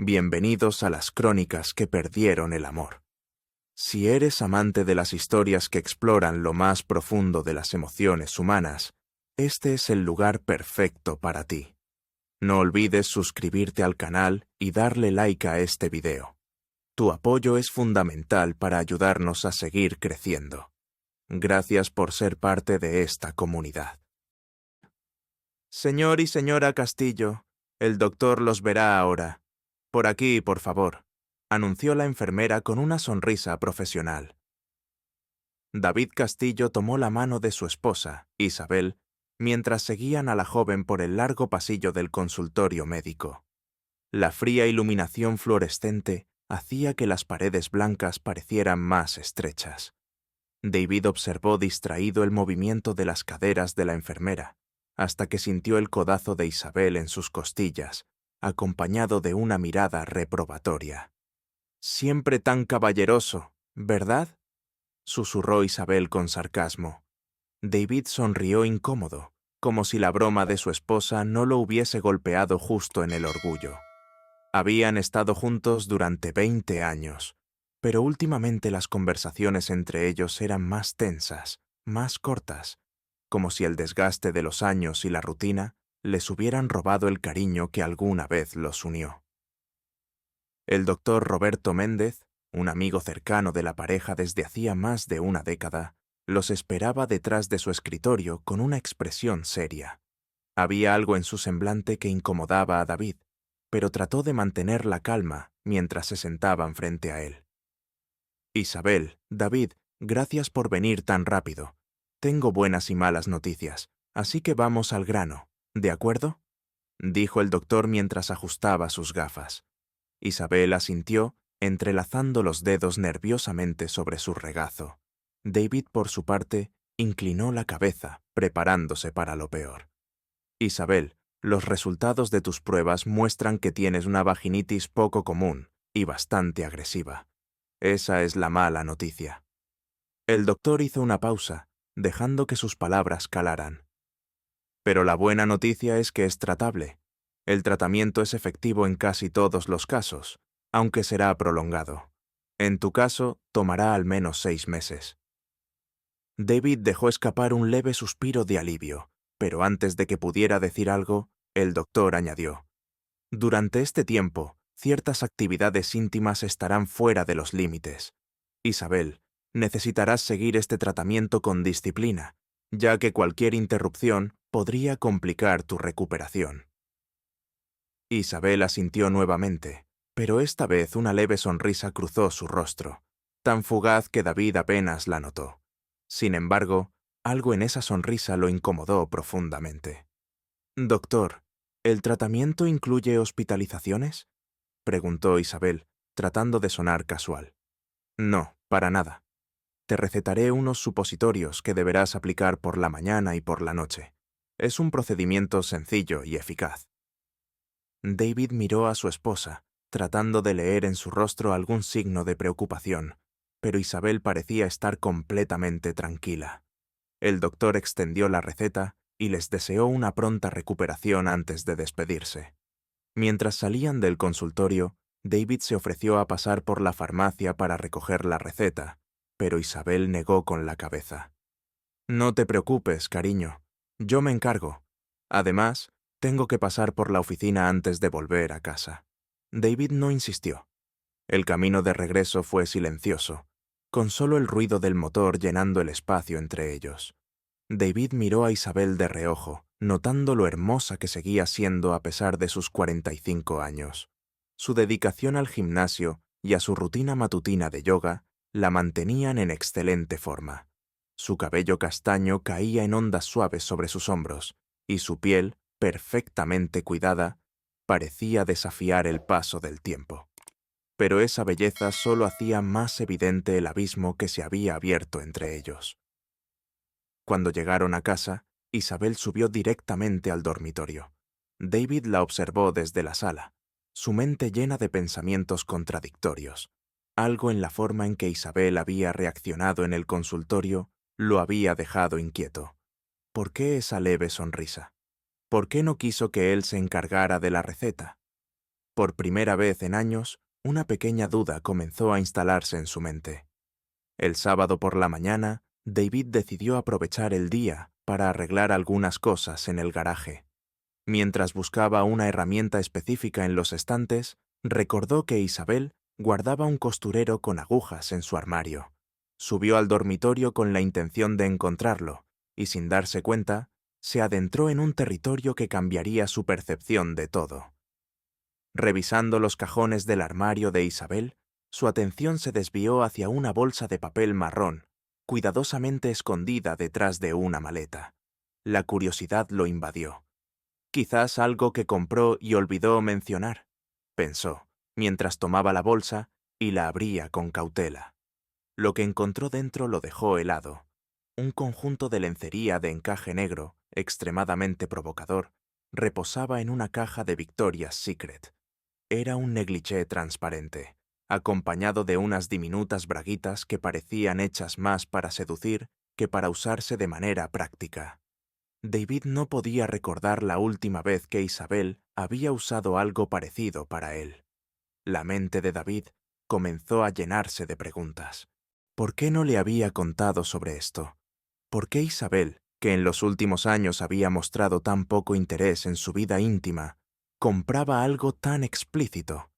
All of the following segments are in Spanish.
Bienvenidos a las crónicas que perdieron el amor. Si eres amante de las historias que exploran lo más profundo de las emociones humanas, este es el lugar perfecto para ti. No olvides suscribirte al canal y darle like a este video. Tu apoyo es fundamental para ayudarnos a seguir creciendo. Gracias por ser parte de esta comunidad. Señor y señora Castillo, el doctor los verá ahora. Por aquí, por favor, anunció la enfermera con una sonrisa profesional. David Castillo tomó la mano de su esposa, Isabel, mientras seguían a la joven por el largo pasillo del consultorio médico. La fría iluminación fluorescente hacía que las paredes blancas parecieran más estrechas. David observó distraído el movimiento de las caderas de la enfermera, hasta que sintió el codazo de Isabel en sus costillas, acompañado de una mirada reprobatoria. «Siempre tan caballeroso, ¿verdad?», susurró Isabel con sarcasmo. David sonrió incómodo, como si la broma de su esposa no lo hubiese golpeado justo en el orgullo. Habían estado juntos durante 20 años, pero últimamente las conversaciones entre ellos eran más tensas, más cortas, como si el desgaste de los años y la rutina les hubieran robado el cariño que alguna vez los unió. El doctor Roberto Méndez, un amigo cercano de la pareja desde hacía más de una década, los esperaba detrás de su escritorio con una expresión seria. Había algo en su semblante que incomodaba a David, pero trató de mantener la calma mientras se sentaban frente a él. «Isabel, David, gracias por venir tan rápido. Tengo buenas y malas noticias, así que vamos al grano, ¿de acuerdo?», dijo el doctor mientras ajustaba sus gafas. Isabel asintió, entrelazando los dedos nerviosamente sobre su regazo. David, por su parte, inclinó la cabeza, preparándose para lo peor. «Isabel, los resultados de tus pruebas muestran que tienes una vaginitis poco común y bastante agresiva. Esa es la mala noticia». El doctor hizo una pausa, dejando que sus palabras calaran. «Pero la buena noticia es que es tratable. El tratamiento es efectivo en casi todos los casos, aunque será prolongado. En tu caso, tomará al menos 6 meses». David dejó escapar un leve suspiro de alivio, pero antes de que pudiera decir algo, el doctor añadió: «Durante este tiempo, ciertas actividades íntimas estarán fuera de los límites. Isabel, necesitarás seguir este tratamiento con disciplina, ya que cualquier interrupción podría complicar tu recuperación». Isabel asintió nuevamente, pero esta vez una leve sonrisa cruzó su rostro, tan fugaz que David apenas la notó. Sin embargo, algo en esa sonrisa lo incomodó profundamente. «Doctor, ¿el tratamiento incluye hospitalizaciones?», preguntó Isabel, tratando de sonar casual. «No, para nada. Te recetaré unos supositorios que deberás aplicar por la mañana y por la noche. Es un procedimiento sencillo y eficaz». David miró a su esposa, tratando de leer en su rostro algún signo de preocupación, pero Isabel parecía estar completamente tranquila. El doctor extendió la receta y les deseó una pronta recuperación antes de despedirse. Mientras salían del consultorio, David se ofreció a pasar por la farmacia para recoger la receta, pero Isabel negó con la cabeza. «No te preocupes, cariño. Yo me encargo. Además, tengo que pasar por la oficina antes de volver a casa». David no insistió. El camino de regreso fue silencioso, con solo el ruido del motor llenando el espacio entre ellos. David miró a Isabel de reojo, notando lo hermosa que seguía siendo a pesar de sus 45 años. Su dedicación al gimnasio y a su rutina matutina de yoga la mantenían en excelente forma. Su cabello castaño caía en ondas suaves sobre sus hombros, y su piel, perfectamente cuidada, parecía desafiar el paso del tiempo. Pero esa belleza solo hacía más evidente el abismo que se había abierto entre ellos. Cuando llegaron a casa, Isabel subió directamente al dormitorio. David la observó desde la sala, su mente llena de pensamientos contradictorios. Algo en la forma en que Isabel había reaccionado en el consultorio lo había dejado inquieto. ¿Por qué esa leve sonrisa? ¿Por qué no quiso que él se encargara de la receta? Por primera vez en años, una pequeña duda comenzó a instalarse en su mente. El sábado por la mañana, David decidió aprovechar el día para arreglar algunas cosas en el garaje. Mientras buscaba una herramienta específica en los estantes, recordó que Isabel guardaba un costurero con agujas en su armario. Subió al dormitorio con la intención de encontrarlo, y sin darse cuenta, se adentró en un territorio que cambiaría su percepción de todo. Revisando los cajones del armario de Isabel, su atención se desvió hacia una bolsa de papel marrón, cuidadosamente escondida detrás de una maleta. La curiosidad lo invadió. Quizás algo que compró y olvidó mencionar, pensó, mientras tomaba la bolsa y la abría con cautela. Lo que encontró dentro lo dejó helado. Un conjunto de lencería de encaje negro, extremadamente provocador, reposaba en una caja de Victoria's Secret. Era un negligé transparente, acompañado de unas diminutas braguitas que parecían hechas más para seducir que para usarse de manera práctica. David no podía recordar la última vez que Isabel había usado algo parecido para él. La mente de David comenzó a llenarse de preguntas. ¿Por qué no le había contado sobre esto? ¿Por qué Isabel, que en los últimos años había mostrado tan poco interés en su vida íntima, compraba algo tan explícito?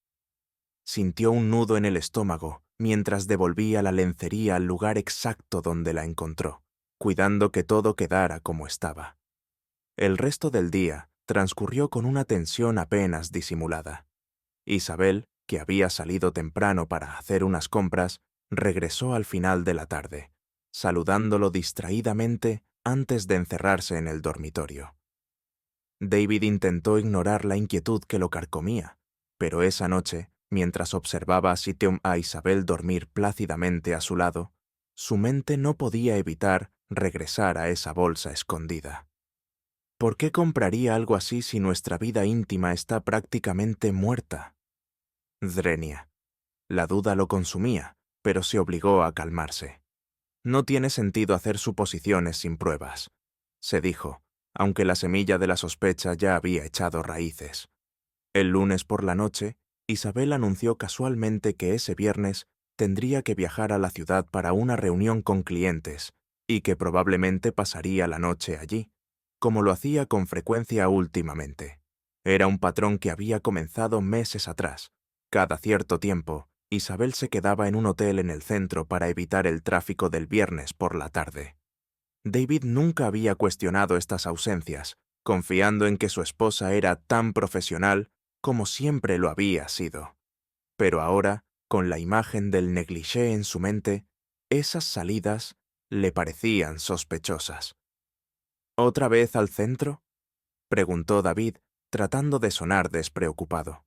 Sintió un nudo en el estómago mientras devolvía la lencería al lugar exacto donde la encontró, cuidando que todo quedara como estaba. El resto del día transcurrió con una tensión apenas disimulada. Isabel, que había salido temprano para hacer unas compras, regresó al final de la tarde, saludándolo distraídamente antes de encerrarse en el dormitorio. David intentó ignorar la inquietud que lo carcomía, pero esa noche, mientras observaba a Isabel dormir plácidamente a su lado, su mente no podía evitar regresar a esa bolsa escondida. ¿Por qué compraría algo así si nuestra vida íntima está prácticamente muerta? Drenia. La duda lo consumía, pero se obligó a calmarse. No tiene sentido hacer suposiciones sin pruebas, se dijo, aunque la semilla de la sospecha ya había echado raíces. El lunes por la noche, Isabel anunció casualmente que ese viernes tendría que viajar a la ciudad para una reunión con clientes y que probablemente pasaría la noche allí, como lo hacía con frecuencia últimamente. Era un patrón que había comenzado meses atrás. Cada cierto tiempo, Isabel se quedaba en un hotel en el centro para evitar el tráfico del viernes por la tarde. David nunca había cuestionado estas ausencias, confiando en que su esposa era tan profesional como siempre lo había sido. Pero ahora, con la imagen del negligé en su mente, esas salidas le parecían sospechosas. ¿Otra vez al centro?, preguntó David, tratando de sonar despreocupado.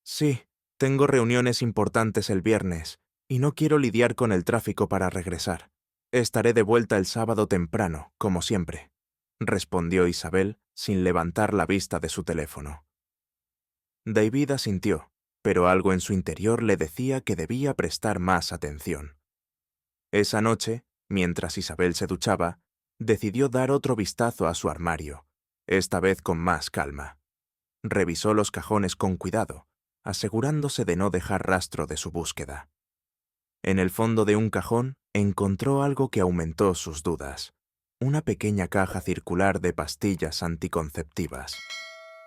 Sí, tengo reuniones importantes el viernes y no quiero lidiar con el tráfico para regresar. Estaré de vuelta el sábado temprano, como siempre, respondió Isabel sin levantar la vista de su teléfono. David asintió, pero algo en su interior le decía que debía prestar más atención. Esa noche, mientras Isabel se duchaba, decidió dar otro vistazo a su armario, esta vez con más calma. Revisó los cajones con cuidado, asegurándose de no dejar rastro de su búsqueda. En el fondo de un cajón encontró algo que aumentó sus dudas: una pequeña caja circular de pastillas anticonceptivas.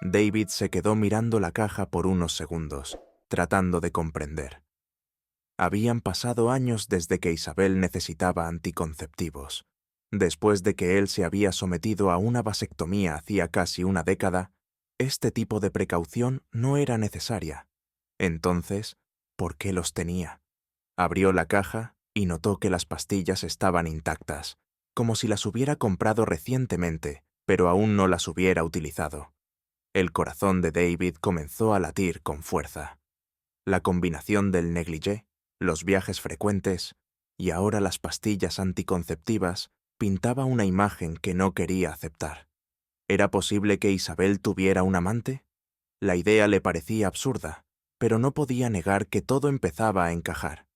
David se quedó mirando la caja por unos segundos, tratando de comprender. Habían pasado años desde que Isabel necesitaba anticonceptivos. Después de que él se había sometido a una vasectomía hacía casi una década, este tipo de precaución no era necesaria. Entonces, ¿por qué los tenía? Abrió la caja y notó que las pastillas estaban intactas, como si las hubiera comprado recientemente, pero aún no las hubiera utilizado. El corazón de David comenzó a latir con fuerza. La combinación del negligé, los viajes frecuentes y ahora las pastillas anticonceptivas pintaba una imagen que no quería aceptar. ¿Era posible que Isabel tuviera un amante? La idea le parecía absurda, pero no podía negar que todo empezaba a encajar.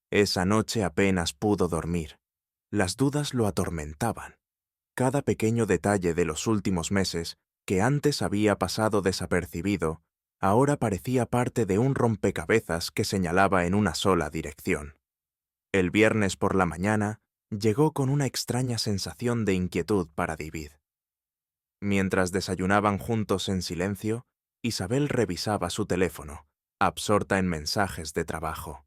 Esa noche apenas pudo dormir. Las dudas lo atormentaban. Cada pequeño detalle de los últimos meses, que antes había pasado desapercibido, ahora parecía parte de un rompecabezas que señalaba en una sola dirección. El viernes por la mañana llegó con una extraña sensación de inquietud para David. Mientras desayunaban juntos en silencio, Isabel revisaba su teléfono, absorta en mensajes de trabajo.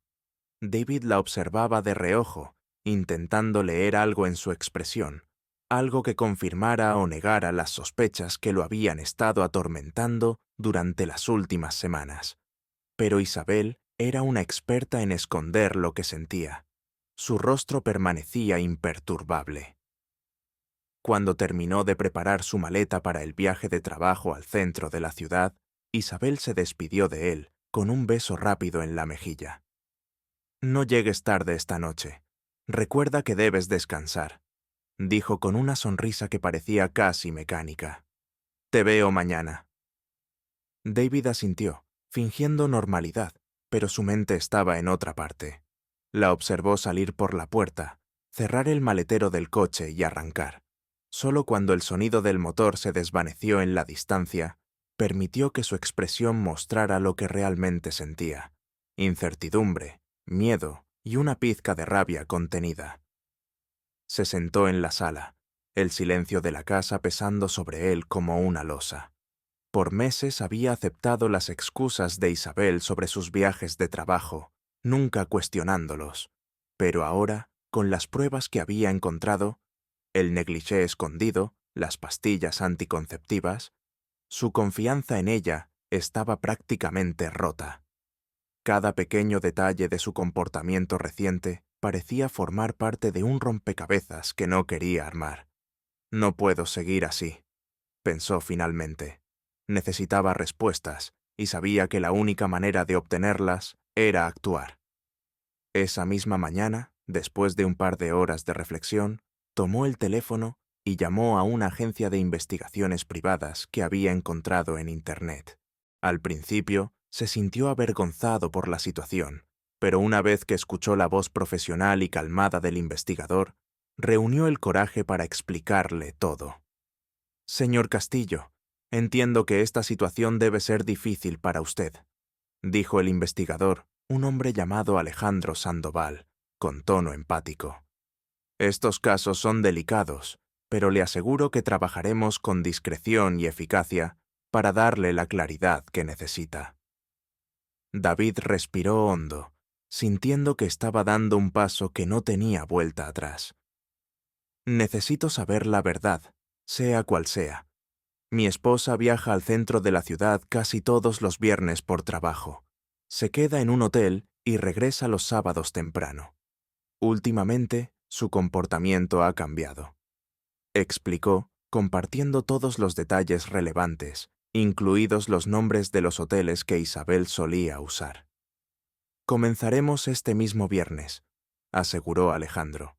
David la observaba de reojo, intentando leer algo en su expresión, algo que confirmara o negara las sospechas que lo habían estado atormentando durante las últimas semanas. Pero Isabel era una experta en esconder lo que sentía. Su rostro permanecía imperturbable. Cuando terminó de preparar su maleta para el viaje de trabajo al centro de la ciudad, Isabel se despidió de él con un beso rápido en la mejilla. «No llegues tarde esta noche. Recuerda que debes descansar», dijo con una sonrisa que parecía casi mecánica. «Te veo mañana». David asintió, fingiendo normalidad, pero su mente estaba en otra parte. La observó salir por la puerta, cerrar el maletero del coche y arrancar. Solo cuando el sonido del motor se desvaneció en la distancia, permitió que su expresión mostrara lo que realmente sentía: incertidumbre, miedo y una pizca de rabia contenida. Se sentó en la sala, el silencio de la casa pesando sobre él como una losa. Por meses había aceptado las excusas de Isabel sobre sus viajes de trabajo, nunca cuestionándolos. Pero ahora, con las pruebas que había encontrado, el negligé escondido, las pastillas anticonceptivas, su confianza en ella estaba prácticamente rota. Cada pequeño detalle de su comportamiento reciente parecía formar parte de un rompecabezas que no quería armar. «No puedo seguir así», pensó finalmente. Necesitaba respuestas y sabía que la única manera de obtenerlas era actuar. Esa misma mañana, después de un par de horas de reflexión, tomó el teléfono y llamó a una agencia de investigaciones privadas que había encontrado en Internet. Al principio, se sintió avergonzado por la situación, pero una vez que escuchó la voz profesional y calmada del investigador, reunió el coraje para explicarle todo. «Señor Castillo, entiendo que esta situación debe ser difícil para usted», dijo el investigador, un hombre llamado Alejandro Sandoval, con tono empático. «Estos casos son delicados, pero le aseguro que trabajaremos con discreción y eficacia para darle la claridad que necesita». David respiró hondo, sintiendo que estaba dando un paso que no tenía vuelta atrás. «Necesito saber la verdad, sea cual sea. Mi esposa viaja al centro de la ciudad casi todos los viernes por trabajo. Se queda en un hotel y regresa los sábados temprano. Últimamente, su comportamiento ha cambiado», explicó, compartiendo todos los detalles relevantes, incluidos los nombres de los hoteles que Isabel solía usar. «Comenzaremos este mismo viernes», aseguró Alejandro.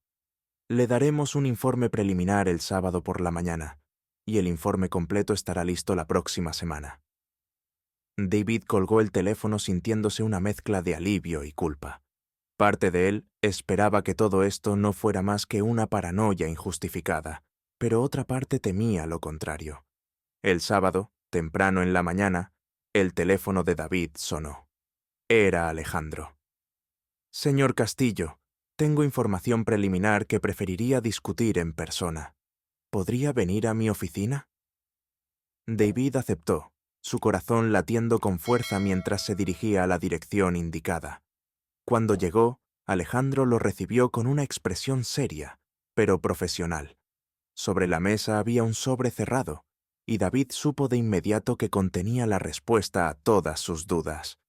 «Le daremos un informe preliminar el sábado por la mañana, y el informe completo estará listo la próxima semana». David colgó el teléfono sintiéndose una mezcla de alivio y culpa. Parte de él esperaba que todo esto no fuera más que una paranoia injustificada, pero otra parte temía lo contrario. El sábado, temprano en la mañana, el teléfono de David sonó. Era Alejandro. «Señor Castillo, tengo información preliminar que preferiría discutir en persona. ¿Podría venir a mi oficina?». David aceptó, su corazón latiendo con fuerza mientras se dirigía a la dirección indicada. Cuando llegó, Alejandro lo recibió con una expresión seria, pero profesional. Sobre la mesa había un sobre cerrado, y David supo de inmediato que contenía la respuesta a todas sus dudas.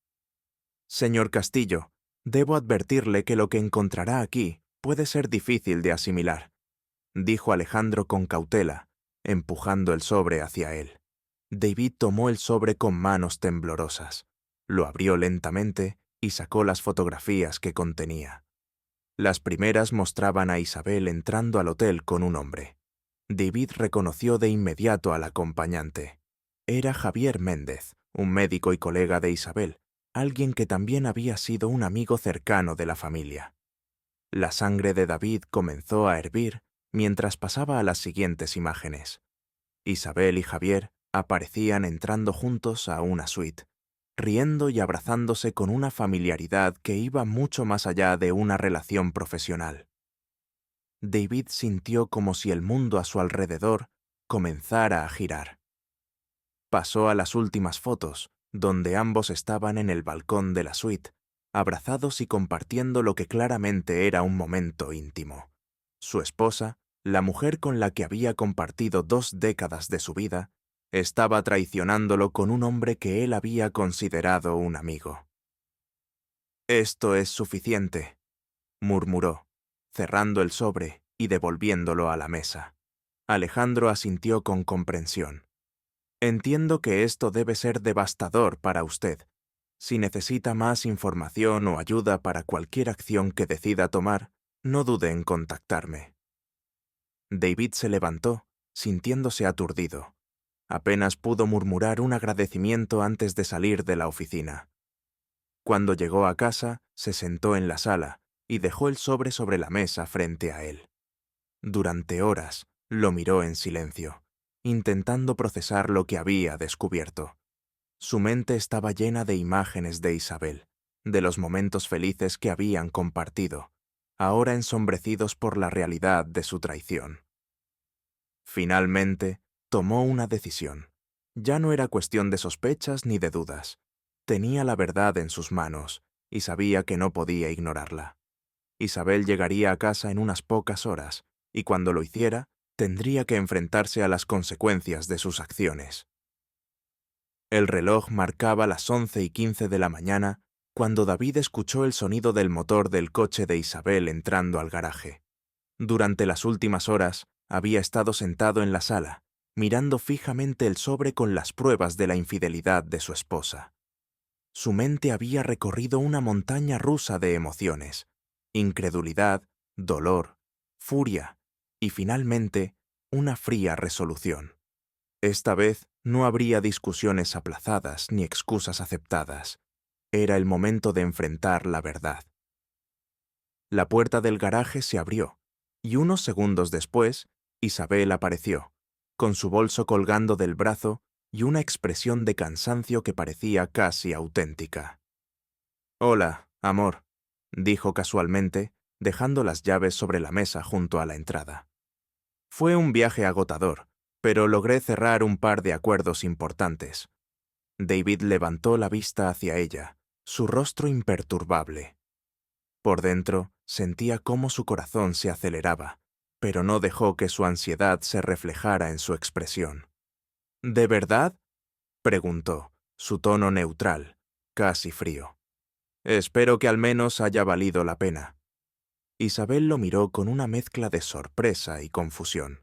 «Señor Castillo, debo advertirle que lo que encontrará aquí puede ser difícil de asimilar», dijo Alejandro con cautela, empujando el sobre hacia él. David tomó el sobre con manos temblorosas, lo abrió lentamente y sacó las fotografías que contenía. Las primeras mostraban a Isabel entrando al hotel con un hombre. David reconoció de inmediato al acompañante. Era Javier Méndez, un médico y colega de Isabel, alguien que también había sido un amigo cercano de la familia. La sangre de David comenzó a hervir mientras pasaba a las siguientes imágenes. Isabel y Javier aparecían entrando juntos a una suite. riendo y abrazándose con una familiaridad que iba mucho más allá de una relación profesional. David sintió como si el mundo a su alrededor comenzara a girar. Pasó a las últimas fotos, donde ambos estaban en el balcón de la suite, abrazados y compartiendo lo que claramente era un momento íntimo. Su esposa, la mujer con la que había compartido 2 décadas de su vida, estaba traicionándolo con un hombre que él había considerado un amigo. «Esto es suficiente», murmuró, cerrando el sobre y devolviéndolo a la mesa. Alejandro asintió con comprensión. «Entiendo que esto debe ser devastador para usted. Si necesita más información o ayuda para cualquier acción que decida tomar, no dude en contactarme». David se levantó, sintiéndose aturdido. Apenas pudo murmurar un agradecimiento antes de salir de la oficina. Cuando llegó a casa, se sentó en la sala y dejó el sobre la mesa frente a él. Durante horas, lo miró en silencio, intentando procesar lo que había descubierto. Su mente estaba llena de imágenes de Isabel, de los momentos felices que habían compartido, ahora ensombrecidos por la realidad de su traición. Finalmente, tomó una decisión. Ya no era cuestión de sospechas ni de dudas. Tenía la verdad en sus manos y sabía que no podía ignorarla. Isabel llegaría a casa en unas pocas horas, y cuando lo hiciera, tendría que enfrentarse a las consecuencias de sus acciones. El reloj marcaba las 11:15 de la mañana cuando David escuchó el sonido del motor del coche de Isabel entrando al garaje. Durante las últimas horas, había estado sentado en la sala, mirando fijamente el sobre con las pruebas de la infidelidad de su esposa. Su mente había recorrido una montaña rusa de emociones: incredulidad, dolor, furia y finalmente una fría resolución. Esta vez no habría discusiones aplazadas ni excusas aceptadas. Era el momento de enfrentar la verdad. La puerta del garaje se abrió, y unos segundos después, Isabel apareció, con su bolso colgando del brazo y una expresión de cansancio que parecía casi auténtica. «Hola, amor», dijo casualmente, dejando las llaves sobre la mesa junto a la entrada. «Fue un viaje agotador, pero logré cerrar un par de acuerdos importantes». David levantó la vista hacia ella, su rostro imperturbable. Por dentro, sentía cómo su corazón se aceleraba, pero no dejó que su ansiedad se reflejara en su expresión. «¿De verdad?», preguntó, su tono neutral, casi frío. «Espero que al menos haya valido la pena». Isabel lo miró con una mezcla de sorpresa y confusión.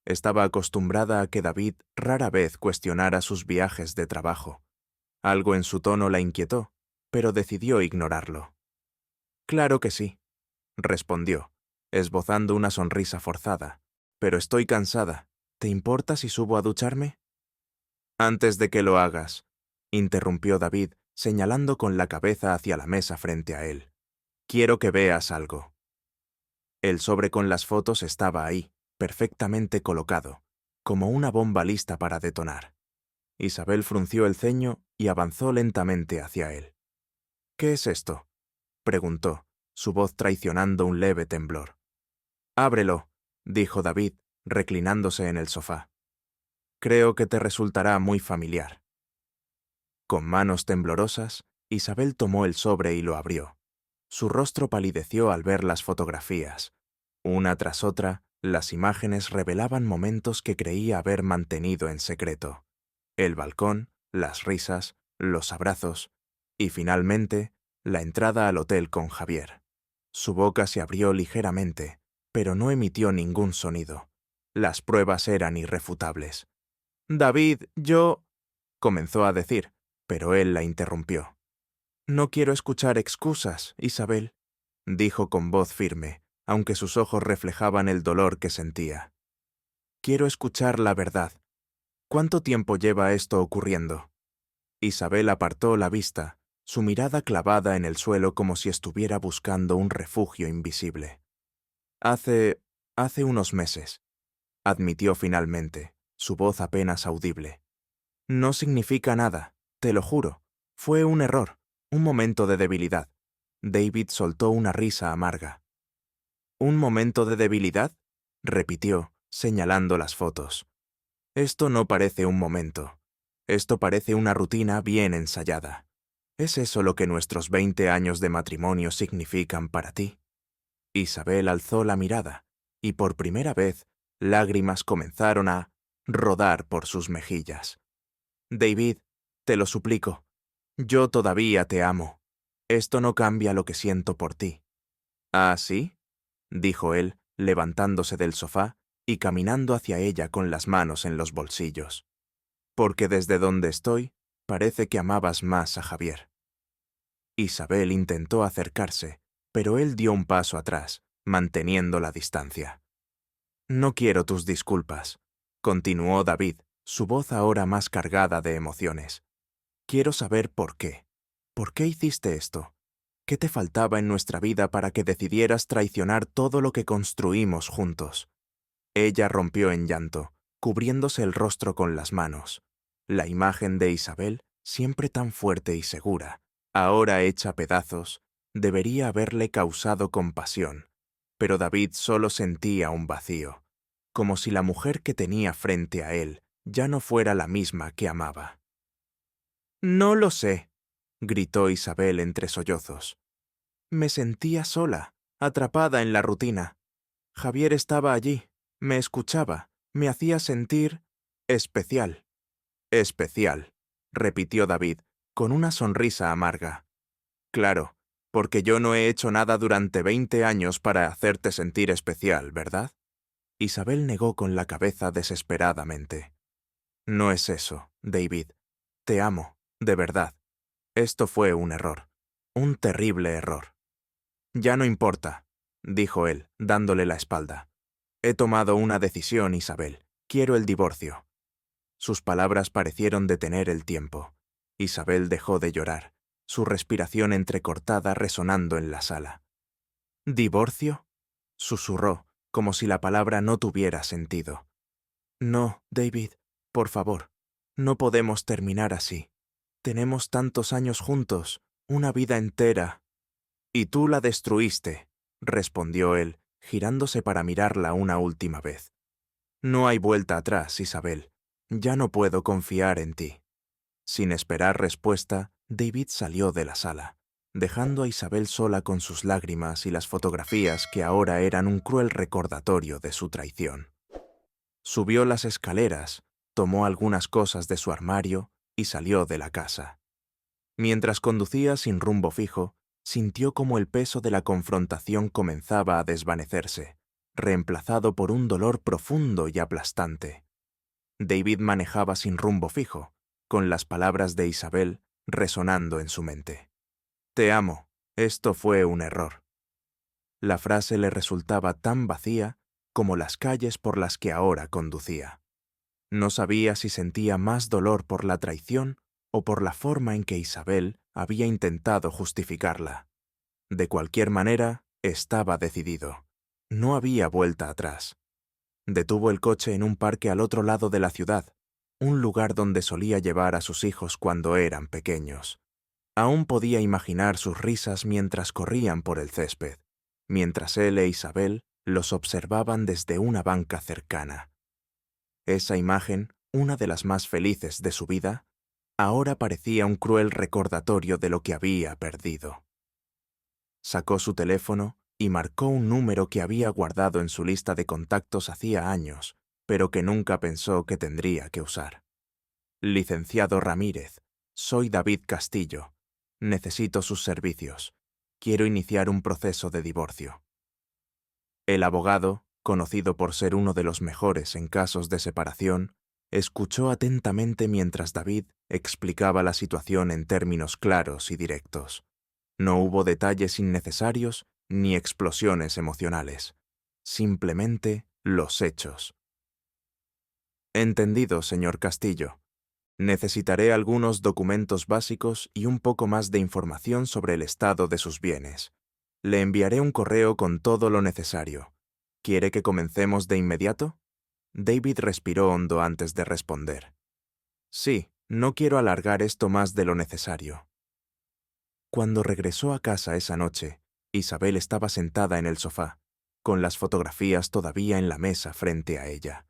Estaba acostumbrada a que David rara vez cuestionara sus viajes de trabajo. Algo en su tono la inquietó, pero decidió ignorarlo. «Claro que sí», respondió, esbozando una sonrisa forzada. «Pero estoy cansada. ¿Te importa si subo a ducharme?» «Antes de que lo hagas», interrumpió David, señalando con la cabeza hacia la mesa frente a él. «Quiero que veas algo». El sobre con las fotos estaba ahí, perfectamente colocado, como una bomba lista para detonar. Isabel frunció el ceño y avanzó lentamente hacia él. «¿Qué es esto?», preguntó, su voz traicionando un leve temblor. «Ábrelo», dijo David, reclinándose en el sofá. «Creo que te resultará muy familiar». Con manos temblorosas, Isabel tomó el sobre y lo abrió. Su rostro palideció al ver las fotografías. Una tras otra, las imágenes revelaban momentos que creía haber mantenido en secreto: el balcón, las risas, los abrazos y, finalmente, la entrada al hotel con Javier. Su boca se abrió ligeramente, pero no emitió ningún sonido. Las pruebas eran irrefutables. «David, yo…», comenzó a decir, pero él la interrumpió. «No quiero escuchar excusas, Isabel», dijo con voz firme, aunque sus ojos reflejaban el dolor que sentía. «Quiero escuchar la verdad. ¿Cuánto tiempo lleva esto ocurriendo?». Isabel apartó la vista, su mirada clavada en el suelo como si estuviera buscando un refugio invisible. Hace unos meses», admitió finalmente, su voz apenas audible. «No significa nada, te lo juro, Fue un error, un momento de debilidad. David soltó una risa amarga. ¿Un momento de debilidad?, repitió, señalando las fotos. Esto no parece un momento. Esto parece una rutina bien ensayada. ¿Es eso lo que nuestros 20 años de matrimonio significan para ti? Isabel alzó la mirada, y por primera vez, lágrimas comenzaron a rodar por sus mejillas. David, te lo suplico, yo todavía te amo. Esto no cambia lo que siento por ti. ¿Ah, sí?, dijo él, levantándose del sofá y caminando hacia ella con las manos en los bolsillos. Porque desde donde estoy, parece que amabas más a Javier. Isabel intentó acercarse, pero él dio un paso atrás, manteniendo la distancia. No quiero tus disculpas, continuó David, su voz ahora más cargada de emociones. Quiero saber por qué. ¿Por qué hiciste esto? ¿Qué te faltaba en nuestra vida para que decidieras traicionar todo lo que construimos juntos? Ella rompió en llanto, cubriéndose el rostro con las manos. La imagen de Isabel, siempre tan fuerte y segura, ahora hecha pedazos, debería haberle causado compasión. Pero David solo sentía un vacío, como si la mujer que tenía frente a él ya no fuera la misma que amaba. «No lo sé», gritó Isabel entre sollozos. «Me sentía sola, atrapada en la rutina. Javier estaba allí, me escuchaba, me hacía sentir especial». «Especial», repitió David, con una sonrisa amarga. «Claro, porque yo no he hecho nada durante 20 años para hacerte sentir especial, ¿verdad?» Isabel negó con la cabeza desesperadamente. «No es eso, David. Te amo, de verdad. Esto fue un error, un terrible error». «Ya no importa», dijo él, dándole la espalda. «He tomado una decisión, Isabel. Quiero el divorcio». Sus palabras parecieron detener el tiempo. Isabel dejó de llorar, su respiración entrecortada resonando en la sala. «¿Divorcio?», susurró, como si la palabra no tuviera sentido. «No, David, por favor, no podemos terminar así. Tenemos tantos años juntos, una vida entera». «Y tú la destruiste», respondió él, girándose para mirarla una última vez. «No hay vuelta atrás, Isabel. Ya no puedo confiar en ti». Sin esperar respuesta, David salió de la sala, dejando a Isabel sola con sus lágrimas y las fotografías que ahora eran un cruel recordatorio de su traición. Subió las escaleras, tomó algunas cosas de su armario y salió de la casa. Mientras conducía sin rumbo fijo, sintió como el peso de la confrontación comenzaba a desvanecerse, reemplazado por un dolor profundo y aplastante. David manejaba sin rumbo fijo, con las palabras de Isabel resonando en su mente. «Te amo, esto fue un error». La frase le resultaba tan vacía como las calles por las que ahora conducía. No sabía si sentía más dolor por la traición o por la forma en que Isabel había intentado justificarla. De cualquier manera, estaba decidido. No había vuelta atrás. Detuvo el coche en un parque al otro lado de la ciudad, un lugar donde solía llevar a sus hijos cuando eran pequeños. Aún podía imaginar sus risas mientras corrían por el césped, mientras él e Isabel los observaban desde una banca cercana. Esa imagen, una de las más felices de su vida, ahora parecía un cruel recordatorio de lo que había perdido. Sacó su teléfono y marcó un número que había guardado en su lista de contactos hacía años, pero que nunca pensó que tendría que usar. «Licenciado Ramírez, soy David Castillo. Necesito sus servicios. Quiero iniciar un proceso de divorcio». El abogado, conocido por ser uno de los mejores en casos de separación, escuchó atentamente mientras David explicaba la situación en términos claros y directos. No hubo detalles innecesarios ni explosiones emocionales. Simplemente los hechos. «Entendido, señor Castillo. Necesitaré algunos documentos básicos y un poco más de información sobre el estado de sus bienes. Le enviaré un correo con todo lo necesario. ¿Quiere que comencemos de inmediato?» David respiró hondo antes de responder. «Sí, No quiero alargar esto más de lo necesario. Cuando regresó a casa esa noche, Isabel estaba sentada en el sofá, con las fotografías todavía en la mesa frente a ella.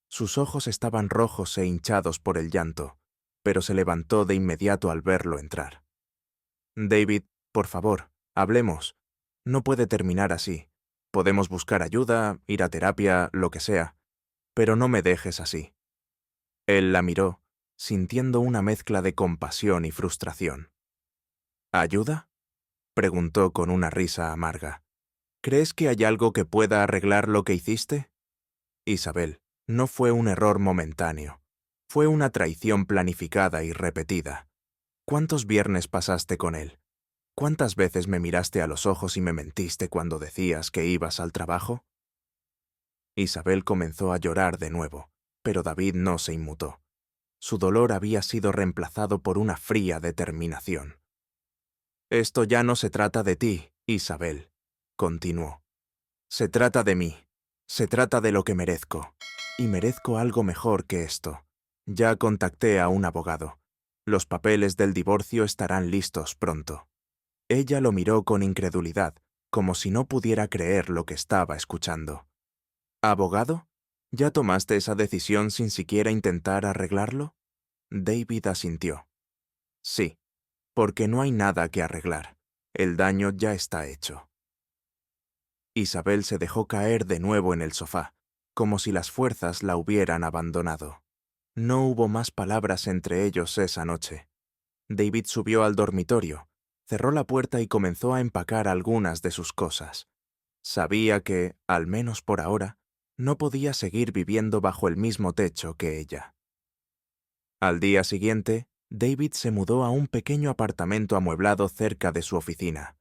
Sus ojos estaban rojos e hinchados por el llanto, pero se levantó de inmediato al verlo entrar. David, por favor, hablemos. No puede terminar así. Podemos buscar ayuda, ir a terapia, lo que sea, pero no me dejes así. Él la miró, sintiendo una mezcla de compasión y frustración. ¿Ayuda?, preguntó con una risa amarga. ¿Crees que hay algo que pueda arreglar lo que hiciste? Isabel, no fue un error momentáneo. Fue una traición planificada y repetida. ¿Cuántos viernes pasaste con él? ¿Cuántas veces me miraste a los ojos y me mentiste cuando decías que ibas al trabajo? Isabel comenzó a llorar de nuevo, pero David no se inmutó. Su dolor había sido reemplazado por una fría determinación. Esto ya no se trata de ti, Isabel, continuó. Se trata de mí. Se trata de lo que merezco. Y merezco algo mejor que esto. Ya contacté a un abogado. Los papeles del divorcio estarán listos pronto. Ella lo miró con incredulidad, como si no pudiera creer lo que estaba escuchando. ¿Abogado? ¿Ya tomaste esa decisión sin siquiera intentar arreglarlo? David asintió. Sí, porque no hay nada que arreglar. El daño ya está hecho. Isabel se dejó caer de nuevo en el sofá, como si las fuerzas la hubieran abandonado. No hubo más palabras entre ellos esa noche. David subió al dormitorio, cerró la puerta y comenzó a empacar algunas de sus cosas. Sabía que, al menos por ahora, no podía seguir viviendo bajo el mismo techo que ella. Al día siguiente, David se mudó a un pequeño apartamento amueblado cerca de su oficina.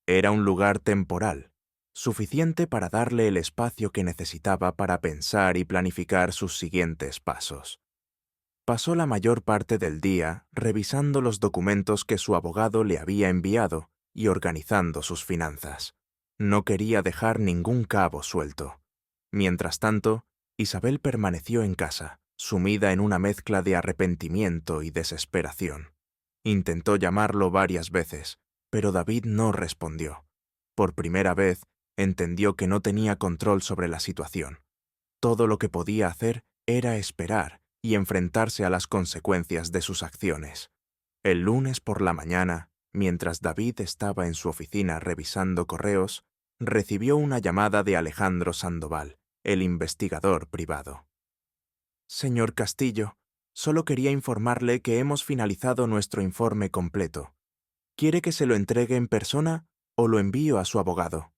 Era un lugar temporal, suficiente para darle el espacio que necesitaba para pensar y planificar sus siguientes pasos. Pasó la mayor parte del día revisando los documentos que su abogado le había enviado y organizando sus finanzas. No quería dejar ningún cabo suelto. Mientras tanto, Isabel permaneció en casa, sumida en una mezcla de arrepentimiento y desesperación. Intentó llamarlo varias veces, pero David no respondió. Por primera vez, entendió que no tenía control sobre la situación. Todo lo que podía hacer era esperar y enfrentarse a las consecuencias de sus acciones. El lunes por la mañana, mientras David estaba en su oficina revisando correos, recibió una llamada de Alejandro Sandoval, el investigador privado. Señor Castillo, solo quería informarle que hemos finalizado nuestro informe completo. ¿Quiere que se lo entregue en persona o lo envío a su abogado?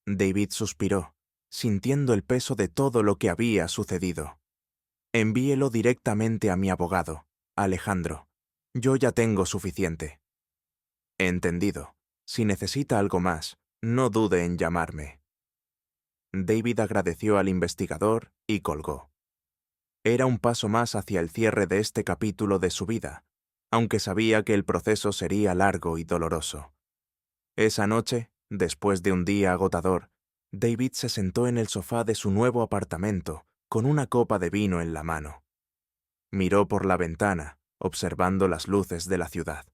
David suspiró, sintiendo el peso de todo lo que había sucedido. Envíelo directamente a mi abogado, Alejandro. Yo ya tengo suficiente. Entendido. Si necesita algo más, no dude en llamarme. David agradeció al investigador y colgó. Era un paso más hacia el cierre de este capítulo de su vida, aunque sabía que el proceso sería largo y doloroso. Esa noche, después de un día agotador, David se sentó en el sofá de su nuevo apartamento, con una copa de vino en la mano. Miró por la ventana, observando las luces de la ciudad.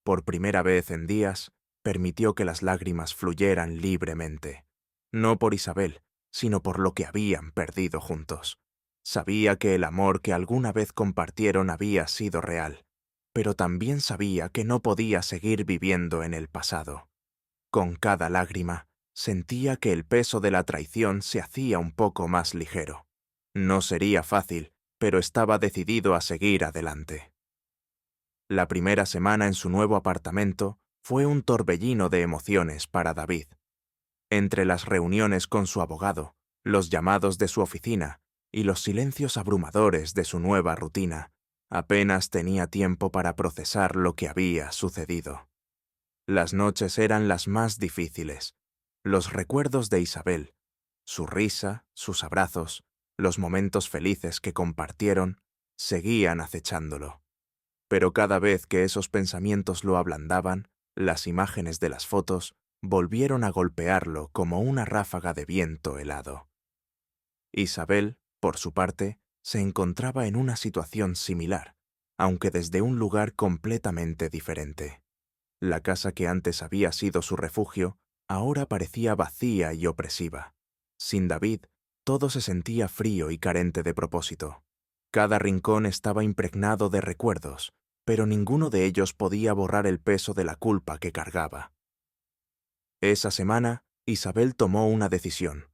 Por primera vez en días, permitió que las lágrimas fluyeran libremente. No por Isabel, sino por lo que habían perdido juntos. Sabía que el amor que alguna vez compartieron había sido real, pero también sabía que no podía seguir viviendo en el pasado. Con cada lágrima, sentía que el peso de la traición se hacía un poco más ligero. No sería fácil, pero estaba decidido a seguir adelante. La primera semana en su nuevo apartamento fue un torbellino de emociones para David. Entre las reuniones con su abogado, los llamados de su oficina y los silencios abrumadores de su nueva rutina, apenas tenía tiempo para procesar lo que había sucedido. Las noches eran las más difíciles. Los recuerdos de Isabel, su risa, sus abrazos, los momentos felices que compartieron, seguían acechándolo. Pero cada vez que esos pensamientos lo ablandaban, las imágenes de las fotos volvieron a golpearlo como una ráfaga de viento helado. Isabel, por su parte, se encontraba en una situación similar. aunque desde un lugar completamente diferente. La casa que antes había sido su refugio, ahora parecía vacía y opresiva. Sin David, todo se sentía frío y carente de propósito. Cada rincón estaba impregnado de recuerdos, pero ninguno de ellos podía borrar el peso de la culpa que cargaba. Esa semana, Isabel tomó una decisión.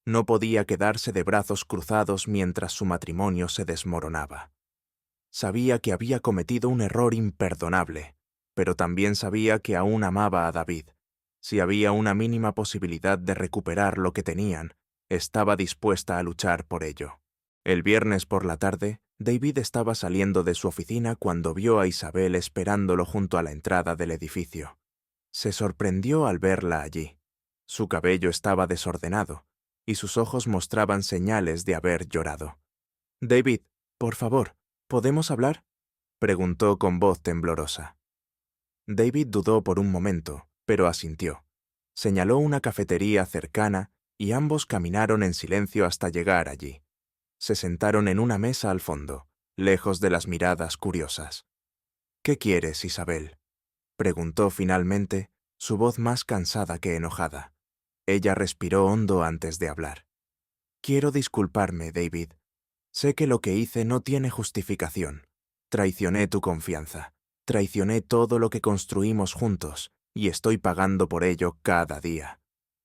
No podía quedarse de brazos cruzados mientras su matrimonio se desmoronaba. Sabía que había cometido un error imperdonable, pero también sabía que aún amaba a David. Si había una mínima posibilidad de recuperar lo que tenían, estaba dispuesta a luchar por ello. El viernes por la tarde, David estaba saliendo de su oficina cuando vio a Isabel esperándolo junto a la entrada del edificio. Se sorprendió al verla allí. Su cabello estaba desordenado, y sus ojos mostraban señales de haber llorado. «David, por favor, ¿podemos hablar?», preguntó con voz temblorosa. David dudó por un momento, pero asintió. Señaló una cafetería cercana y ambos caminaron en silencio hasta llegar allí. Se sentaron en una mesa al fondo, lejos de las miradas curiosas. «¿Qué quieres, Isabel?», preguntó finalmente, su voz más cansada que enojada. Ella respiró hondo antes de hablar. «Quiero disculparme, David. Sé que lo que hice no tiene justificación. Traicioné tu confianza. Traicioné todo lo que construimos juntos, y estoy pagando por ello cada día.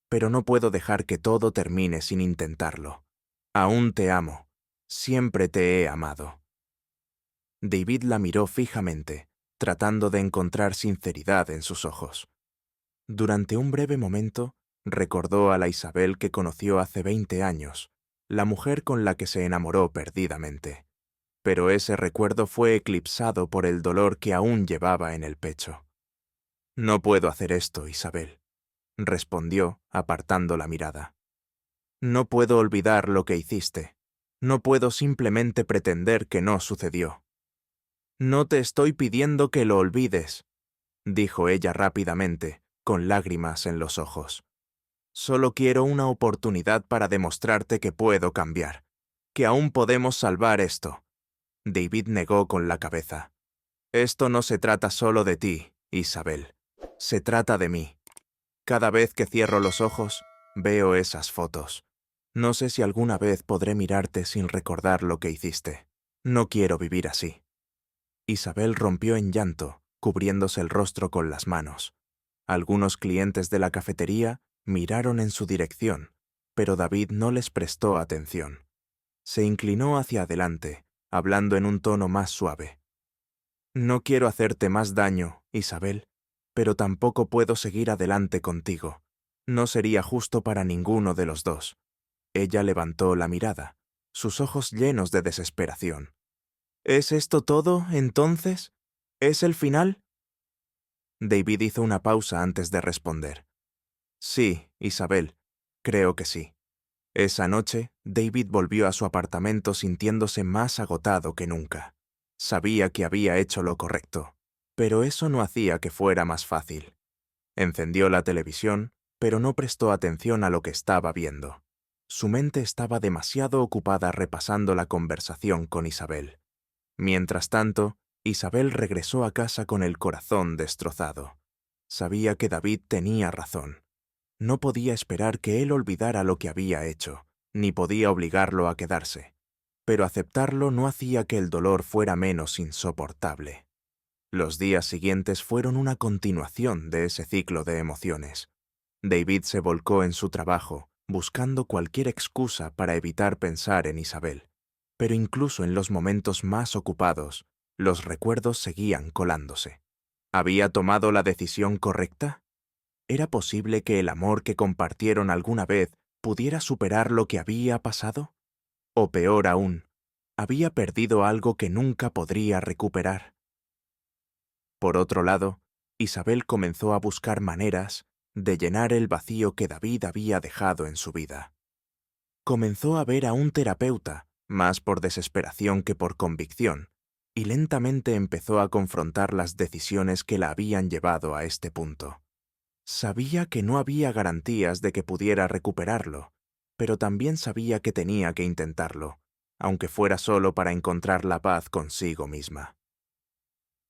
Pero no puedo dejar que todo termine sin intentarlo. Aún te amo. Siempre te he amado». David la miró fijamente, tratando de encontrar sinceridad en sus ojos. Durante un breve momento, recordó a la Isabel que conoció hace 20 años, la mujer con la que se enamoró perdidamente. Pero ese recuerdo fue eclipsado por el dolor que aún llevaba en el pecho. «No puedo hacer esto, Isabel», respondió, apartando la mirada. «No puedo olvidar lo que hiciste. No puedo simplemente pretender que no sucedió». «No te estoy pidiendo que lo olvides», dijo ella rápidamente, con lágrimas en los ojos. «Solo quiero una oportunidad para demostrarte que puedo cambiar, que aún podemos salvar esto». David negó con la cabeza. «Esto no se trata solo de ti, Isabel. Se trata de mí. Cada vez que cierro los ojos, veo esas fotos. No sé si alguna vez podré mirarte sin recordar lo que hiciste. No quiero vivir así». Isabel rompió en llanto, cubriéndose el rostro con las manos. Algunos clientes de la cafetería miraron en su dirección, pero David no les prestó atención. Se inclinó hacia adelante, hablando en un tono más suave. «No quiero hacerte más daño, Isabel, pero tampoco puedo seguir adelante contigo. No sería justo para ninguno de los dos». Ella levantó la mirada, sus ojos llenos de desesperación. «¿Es esto todo, entonces? ¿Es el final?». David hizo una pausa antes de responder. «Sí, Isabel, creo que sí». Esa noche, David volvió a su apartamento sintiéndose más agotado que nunca. Sabía que había hecho lo correcto, pero eso no hacía que fuera más fácil. Encendió la televisión, pero no prestó atención a lo que estaba viendo. Su mente estaba demasiado ocupada repasando la conversación con Isabel. Mientras tanto, Isabel regresó a casa con el corazón destrozado. Sabía que David tenía razón. No podía esperar que él olvidara lo que había hecho, ni podía obligarlo a quedarse. Pero aceptarlo no hacía que el dolor fuera menos insoportable. Los días siguientes fueron una continuación de ese ciclo de emociones. David se volcó en su trabajo, buscando cualquier excusa para evitar pensar en Isabel. Pero incluso en los momentos más ocupados, los recuerdos seguían colándose. ¿Había tomado la decisión correcta? ¿Era posible que el amor que compartieron alguna vez pudiera superar lo que había pasado? O peor aún, ¿había perdido algo que nunca podría recuperar? Por otro lado, Isabel comenzó a buscar maneras de llenar el vacío que David había dejado en su vida. Comenzó a ver a un terapeuta, más por desesperación que por convicción, y lentamente empezó a confrontar las decisiones que la habían llevado a este punto. Sabía que no había garantías de que pudiera recuperarlo, pero también sabía que tenía que intentarlo, aunque fuera solo para encontrar la paz consigo misma.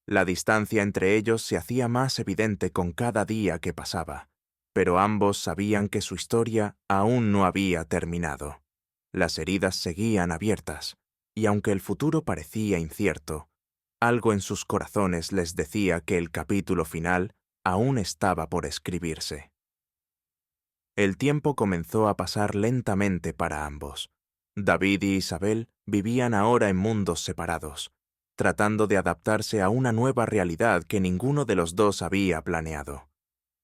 La distancia entre ellos se hacía más evidente con cada día que pasaba, pero ambos sabían que su historia aún no había terminado. Las heridas seguían abiertas, y aunque el futuro parecía incierto, algo en sus corazones les decía que el capítulo final aún estaba por escribirse. El tiempo comenzó a pasar lentamente para ambos. David y Isabel vivían ahora en mundos separados, tratando de adaptarse a una nueva realidad que ninguno de los dos había planeado.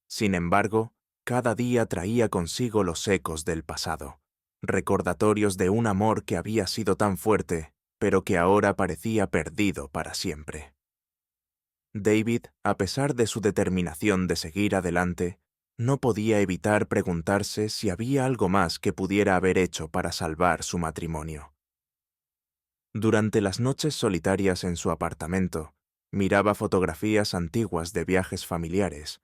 Sin embargo, cada día traía consigo los ecos del pasado, recordatorios de un amor que había sido tan fuerte, pero que ahora parecía perdido para siempre. David, a pesar de su determinación de seguir adelante, no podía evitar preguntarse si había algo más que pudiera haber hecho para salvar su matrimonio. Durante las noches solitarias en su apartamento, miraba fotografías antiguas de viajes familiares,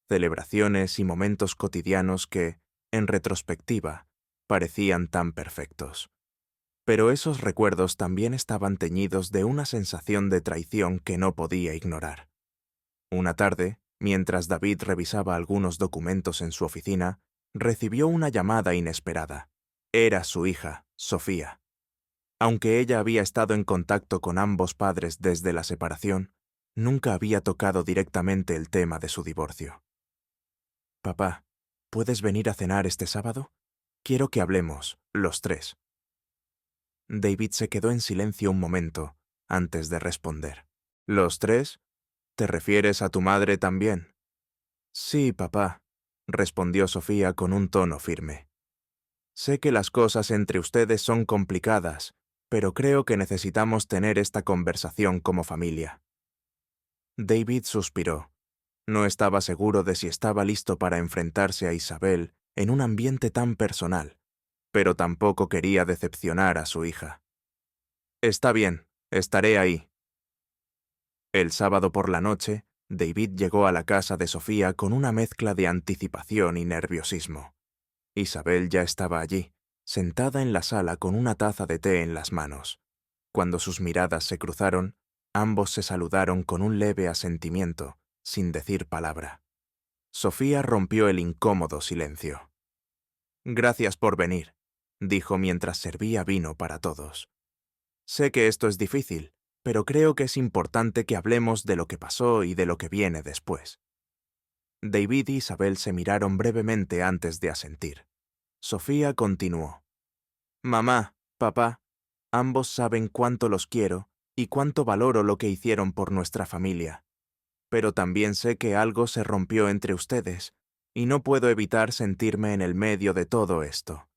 celebraciones y momentos cotidianos que, en retrospectiva, parecían tan perfectos. Pero esos recuerdos también estaban teñidos de una sensación de traición que no podía ignorar. Una tarde, mientras David revisaba algunos documentos en su oficina, recibió una llamada inesperada. Era su hija, Sofía. Aunque ella había estado en contacto con ambos padres desde la separación, nunca había tocado directamente el tema de su divorcio. «Papá, ¿puedes venir a cenar este sábado? Quiero que hablemos, los tres». David se quedó en silencio un momento antes de responder. «¿Los tres? ¿Te refieres a tu madre también?» «Sí, papá», respondió Sofía con un tono firme. «Sé que las cosas entre ustedes son complicadas, pero creo que necesitamos tener esta conversación como familia». David suspiró. No estaba seguro de si estaba listo para enfrentarse a Isabel en un ambiente tan personal, pero tampoco quería decepcionar a su hija. «Está bien, estaré ahí». El sábado por la noche, David llegó a la casa de Sofía con una mezcla de anticipación y nerviosismo. Isabel ya estaba allí, sentada en la sala con una taza de té en las manos. Cuando sus miradas se cruzaron, ambos se saludaron con un leve asentimiento, sin decir palabra. Sofía rompió el incómodo silencio. «Gracias por venir», dijo mientras servía vino para todos. «Sé que esto es difícil, pero creo que es importante que hablemos de lo que pasó y de lo que viene después». David y Isabel se miraron brevemente antes de asentir. Sofía continuó. «Mamá, papá, ambos saben cuánto los quiero y cuánto valoro lo que hicieron por nuestra familia. Pero también sé que algo se rompió entre ustedes, y no puedo evitar sentirme en el medio de todo esto».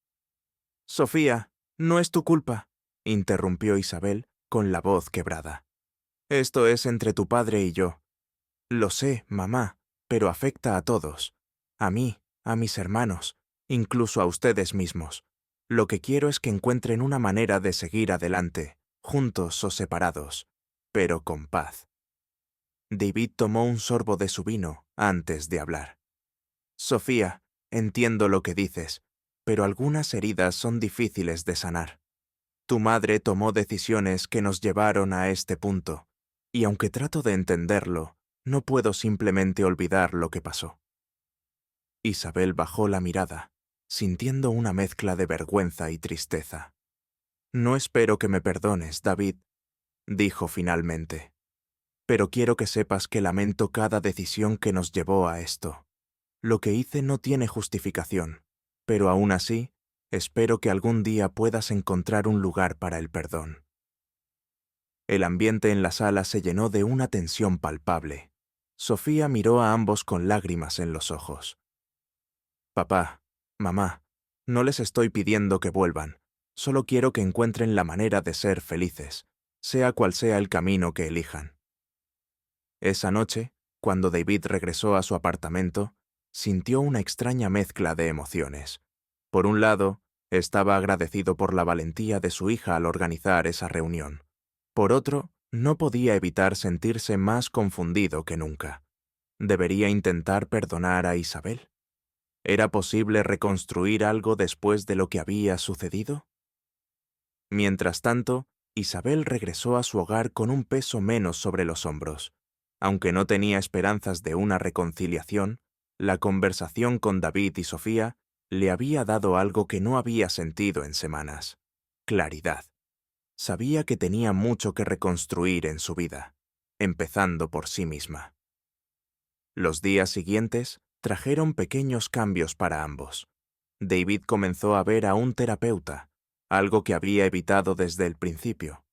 «Sofía, no es tu culpa», interrumpió Isabel con la voz quebrada. «Esto es entre tu padre y yo». «Lo sé, mamá, pero afecta a todos. A mí, a mis hermanos, incluso a ustedes mismos. Lo que quiero es que encuentren una manera de seguir adelante, juntos o separados, pero con paz». David tomó un sorbo de su vino antes de hablar. «Sofía, entiendo lo que dices, pero algunas heridas son difíciles de sanar. Tu madre tomó decisiones que nos llevaron a este punto, y aunque trato de entenderlo, no puedo simplemente olvidar lo que pasó». Isabel bajó la mirada, sintiendo una mezcla de vergüenza y tristeza. «No espero que me perdones, David», dijo finalmente. «Pero quiero que sepas que lamento cada decisión que nos llevó a esto. Lo que hice no tiene justificación, pero aún así, espero que algún día puedas encontrar un lugar para el perdón». El ambiente en la sala se llenó de una tensión palpable. Sofía miró a ambos con lágrimas en los ojos. «Papá, mamá, no les estoy pidiendo que vuelvan. Solo quiero que encuentren la manera de ser felices, sea cual sea el camino que elijan». Esa noche, cuando David regresó a su apartamento, sintió una extraña mezcla de emociones. Por un lado, estaba agradecido por la valentía de su hija al organizar esa reunión. Por otro, no podía evitar sentirse más confundido que nunca. ¿Debería intentar perdonar a Isabel? ¿Era posible reconstruir algo después de lo que había sucedido? Mientras tanto, Isabel regresó a su hogar con un peso menos sobre los hombros. Aunque no tenía esperanzas de una reconciliación, la conversación con David y Sofía le había dado algo que no había sentido en semanas: claridad. Sabía que tenía mucho que reconstruir en su vida, empezando por sí misma. Los días siguientes trajeron pequeños cambios para ambos. David comenzó a ver a un terapeuta, algo que había evitado desde el principio.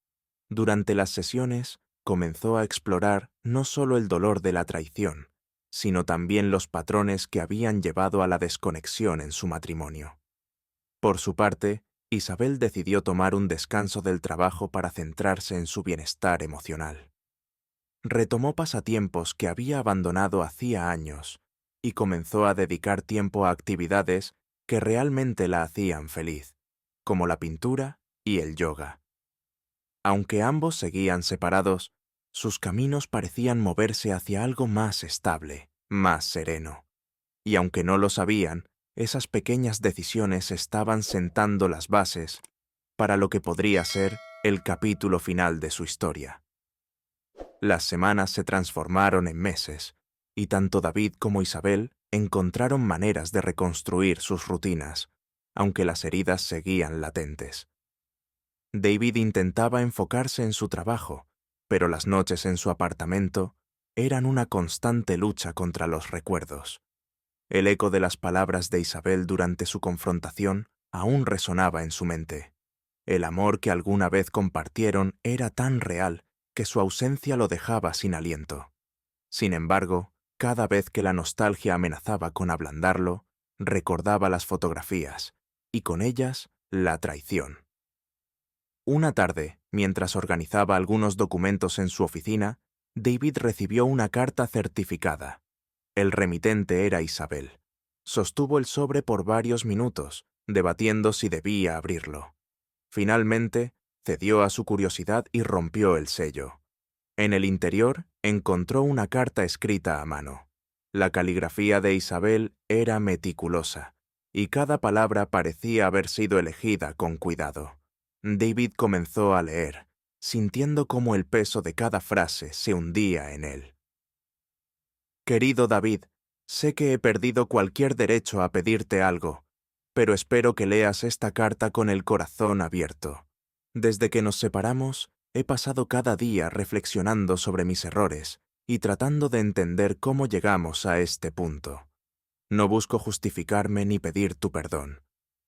Durante las sesiones, comenzó a explorar no solo el dolor de la traición, sino también los patrones que habían llevado a la desconexión en su matrimonio. Por su parte, Isabel decidió tomar un descanso del trabajo para centrarse en su bienestar emocional. Retomó pasatiempos que había abandonado hacía años y comenzó a dedicar tiempo a actividades que realmente la hacían feliz, como la pintura y el yoga. Aunque ambos seguían separados, sus caminos parecían moverse hacia algo más estable, más sereno. Y aunque no lo sabían, esas pequeñas decisiones estaban sentando las bases para lo que podría ser el capítulo final de su historia. Las semanas se transformaron en meses, y tanto David como Isabel encontraron maneras de reconstruir sus rutinas, aunque las heridas seguían latentes. David intentaba enfocarse en su trabajo, pero las noches en su apartamento eran una constante lucha contra los recuerdos. El eco de las palabras de Isabel durante su confrontación aún resonaba en su mente. El amor que alguna vez compartieron era tan real que su ausencia lo dejaba sin aliento. Sin embargo, cada vez que la nostalgia amenazaba con ablandarlo, recordaba las fotografías, y con ellas la traición. Una tarde, mientras organizaba algunos documentos en su oficina, David recibió una carta certificada. El remitente era Isabel. Sostuvo el sobre por varios minutos, debatiendo si debía abrirlo. Finalmente, cedió a su curiosidad y rompió el sello. En el interior encontró una carta escrita a mano. La caligrafía de Isabel era meticulosa, y cada palabra parecía haber sido elegida con cuidado. David comenzó a leer, sintiendo cómo el peso de cada frase se hundía en él. Querido David, sé que he perdido cualquier derecho a pedirte algo, pero espero que leas esta carta con el corazón abierto. Desde que nos separamos, he pasado cada día reflexionando sobre mis errores y tratando de entender cómo llegamos a este punto. No busco justificarme ni pedir tu perdón.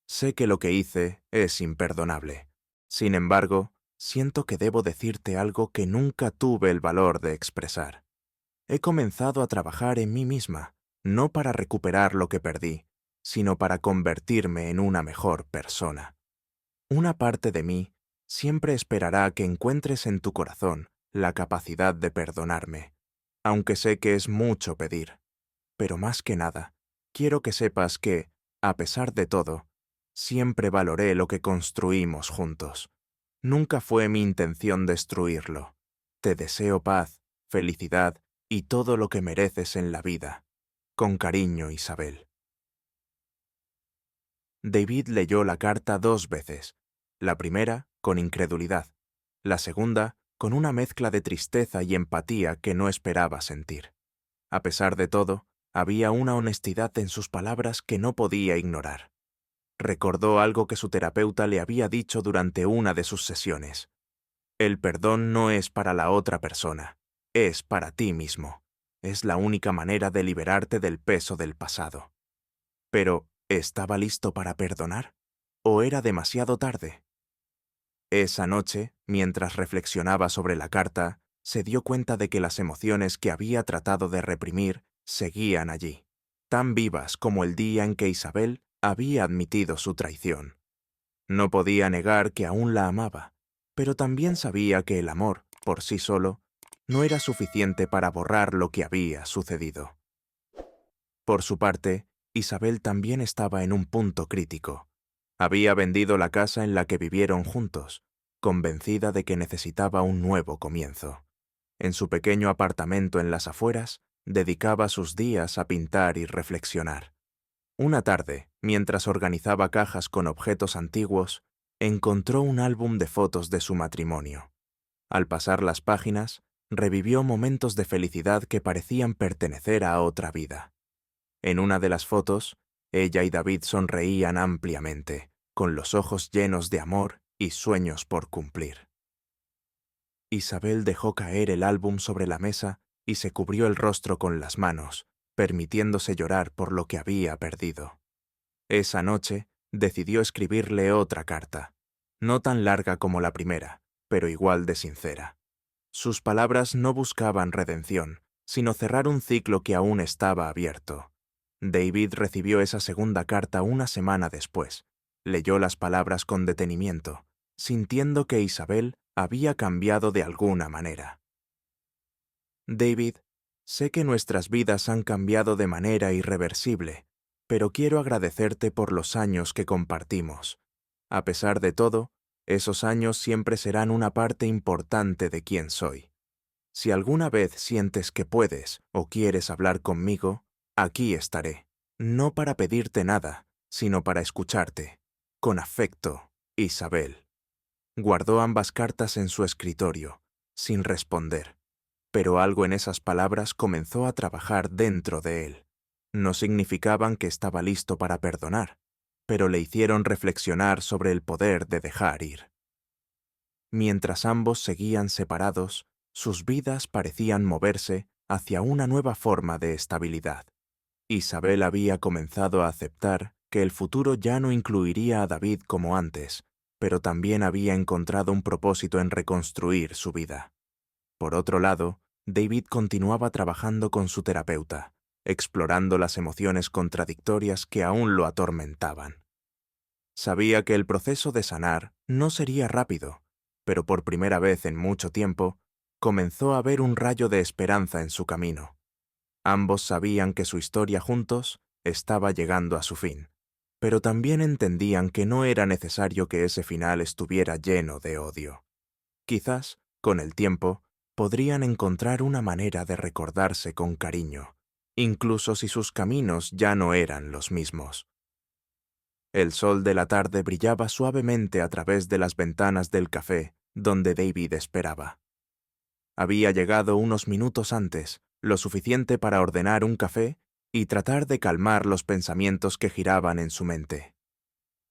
Sé que lo que hice es imperdonable. Sin embargo, siento que debo decirte algo que nunca tuve el valor de expresar. He comenzado a trabajar en mí misma, no para recuperar lo que perdí, sino para convertirme en una mejor persona. Una parte de mí siempre esperará que encuentres en tu corazón la capacidad de perdonarme, aunque sé que es mucho pedir. Pero más que nada, quiero que sepas que, a pesar de todo, siempre valoré lo que construimos juntos. Nunca fue mi intención destruirlo. Te deseo paz, felicidad y todo lo que mereces en la vida. Con cariño, Isabel. David leyó la carta 2 veces. La primera, con incredulidad. La segunda, con una mezcla de tristeza y empatía que no esperaba sentir. A pesar de todo, había una honestidad en sus palabras que no podía ignorar. Recordó algo que su terapeuta le había dicho durante una de sus sesiones. El perdón no es para la otra persona, es para ti mismo. Es la única manera de liberarte del peso del pasado. Pero, ¿estaba listo para perdonar? ¿O era demasiado tarde? Esa noche, mientras reflexionaba sobre la carta, se dio cuenta de que las emociones que había tratado de reprimir seguían allí, tan vivas como el día en que Isabel había admitido su traición. No podía negar que aún la amaba, pero también sabía que el amor, por sí solo, no era suficiente para borrar lo que había sucedido. Por su parte, Isabel también estaba en un punto crítico. Había vendido la casa en la que vivieron juntos, convencida de que necesitaba un nuevo comienzo. En su pequeño apartamento en las afueras, dedicaba sus días a pintar y reflexionar. Una tarde, mientras organizaba cajas con objetos antiguos, encontró un álbum de fotos de su matrimonio. Al pasar las páginas, revivió momentos de felicidad que parecían pertenecer a otra vida. En una de las fotos, ella y David sonreían ampliamente, con los ojos llenos de amor y sueños por cumplir. Isabel dejó caer el álbum sobre la mesa y se cubrió el rostro con las manos, permitiéndose llorar por lo que había perdido. Esa noche, decidió escribirle otra carta, no tan larga como la primera, pero igual de sincera. Sus palabras no buscaban redención, sino cerrar un ciclo que aún estaba abierto. David recibió esa segunda carta una semana después. Leyó las palabras con detenimiento, sintiendo que Isabel había cambiado de alguna manera. David, sé que nuestras vidas han cambiado de manera irreversible, pero quiero agradecerte por los años que compartimos. A pesar de todo, esos años siempre serán una parte importante de quién soy. Si alguna vez sientes que puedes o quieres hablar conmigo, aquí estaré, no para pedirte nada, sino para escucharte. Con afecto, Isabel. Guardó ambas cartas en su escritorio, sin responder, pero algo en esas palabras comenzó a trabajar dentro de él. No significaban que estaba listo para perdonar, pero le hicieron reflexionar sobre el poder de dejar ir. Mientras ambos seguían separados, sus vidas parecían moverse hacia una nueva forma de estabilidad. Isabel había comenzado a aceptar que el futuro ya no incluiría a David como antes, pero también había encontrado un propósito en reconstruir su vida. Por otro lado, David continuaba trabajando con su terapeuta, explorando las emociones contradictorias que aún lo atormentaban. Sabía que el proceso de sanar no sería rápido, pero por primera vez en mucho tiempo, comenzó a ver un rayo de esperanza en su camino. Ambos sabían que su historia juntos estaba llegando a su fin, pero también entendían que no era necesario que ese final estuviera lleno de odio. Quizás, con el tiempo, podrían encontrar una manera de recordarse con cariño, incluso si sus caminos ya no eran los mismos. El sol de la tarde brillaba suavemente a través de las ventanas del café donde David esperaba. Había llegado unos minutos antes, lo suficiente para ordenar un café y tratar de calmar los pensamientos que giraban en su mente.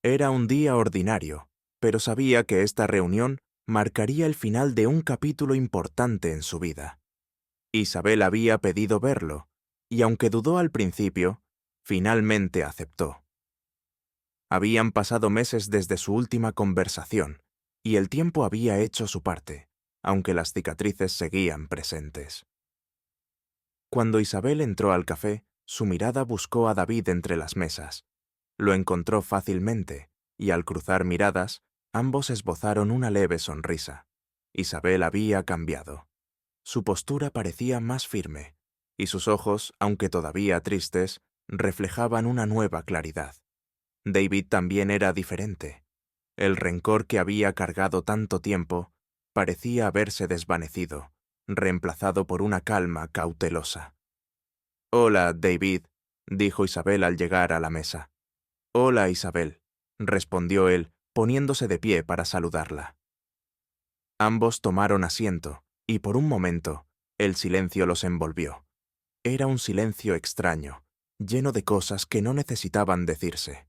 Era un día ordinario, pero sabía que esta reunión marcaría el final de un capítulo importante en su vida. Isabel había pedido verlo, y aunque dudó al principio, finalmente aceptó. Habían pasado meses desde su última conversación, y el tiempo había hecho su parte, aunque las cicatrices seguían presentes. Cuando Isabel entró al café, su mirada buscó a David entre las mesas. Lo encontró fácilmente, y al cruzar miradas, ambos esbozaron una leve sonrisa. Isabel había cambiado. Su postura parecía más firme, y sus ojos, aunque todavía tristes, reflejaban una nueva claridad. David también era diferente. El rencor que había cargado tanto tiempo parecía haberse desvanecido, reemplazado por una calma cautelosa. «Hola, David», dijo Isabel al llegar a la mesa. «Hola, Isabel», respondió él, poniéndose de pie para saludarla. Ambos tomaron asiento, y por un momento, el silencio los envolvió. Era un silencio extraño, lleno de cosas que no necesitaban decirse.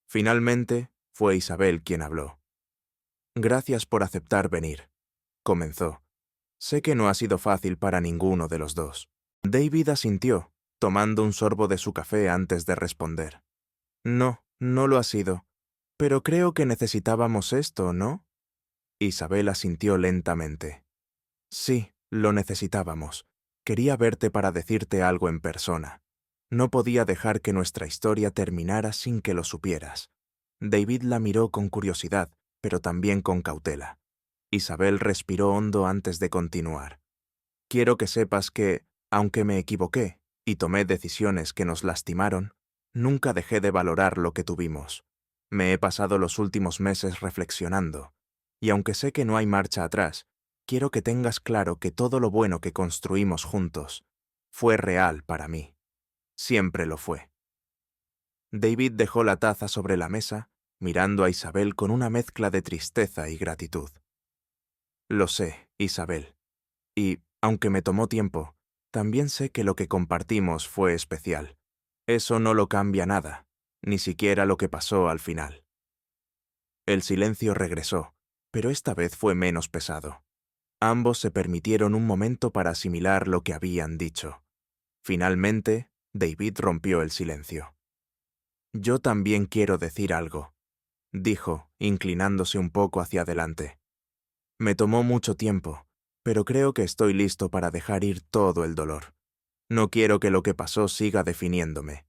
Finalmente, fue Isabel quien habló. «Gracias por aceptar venir», comenzó. «Sé que no ha sido fácil para ninguno de los dos». David asintió, tomando un sorbo de su café antes de responder. «No, no lo ha sido. Pero creo que necesitábamos esto, ¿no?» Isabel asintió lentamente. «Sí, lo necesitábamos. Quería verte para decirte algo en persona. No podía dejar que nuestra historia terminara sin que lo supieras». David la miró con curiosidad, pero también con cautela. Isabel respiró hondo antes de continuar. «Quiero que sepas que, aunque me equivoqué y tomé decisiones que nos lastimaron, nunca dejé de valorar lo que tuvimos. Me he pasado los últimos meses reflexionando, y aunque sé que no hay marcha atrás, quiero que tengas claro que todo lo bueno que construimos juntos fue real para mí. Siempre lo fue». David dejó la taza sobre la mesa, mirando a Isabel con una mezcla de tristeza y gratitud. «Lo sé, Isabel. Y Aunque me tomó tiempo, también sé que lo que compartimos fue especial. Eso no lo cambia nada, ni siquiera lo que pasó al final. El silencio regresó, pero esta vez fue menos pesado. Ambos se permitieron un momento para asimilar lo que habían dicho. Finalmente, David rompió el silencio. «Yo también quiero decir algo», dijo, inclinándose un poco hacia adelante. «Me tomó mucho tiempo, pero creo que estoy listo para dejar ir todo el dolor. No quiero que lo que pasó siga definiéndome.